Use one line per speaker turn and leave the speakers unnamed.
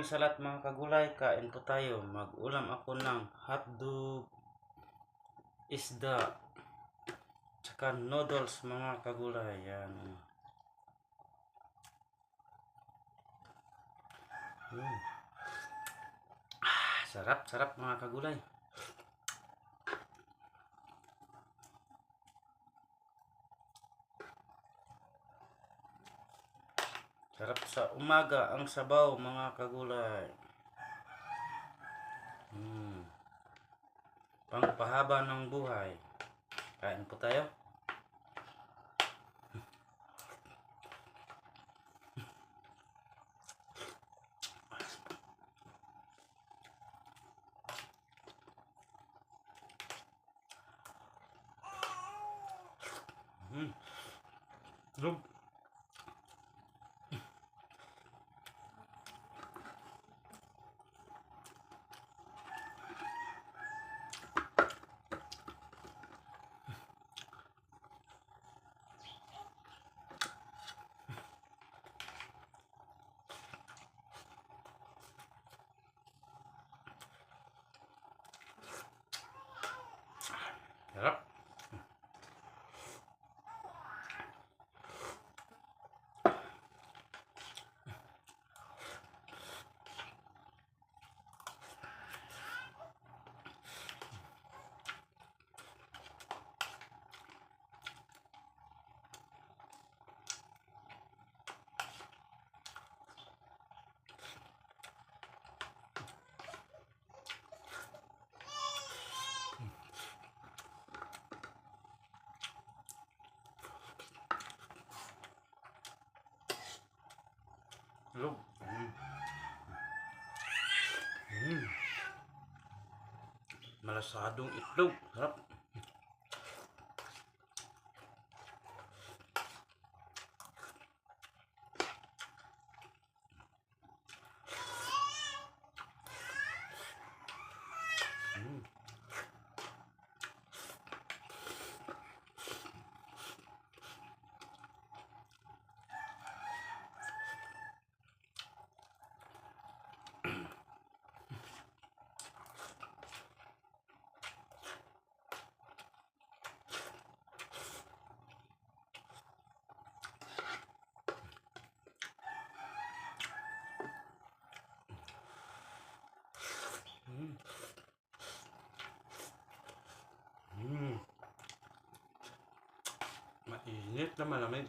morning sa lahat mga kagulay, kain po tayo. Mag-ulam ako ng hotdog, isda, tsaka noodles mga kagulay. Yan. Sarap, sarap mga kagulay. Sarap sa umaga ang sabaw mga kagulay. Pangpahaba ng buhay. Kain po tayo. Lug. Sarap. Lug. Malasadong itlog. Sarap. Mainit na malamig.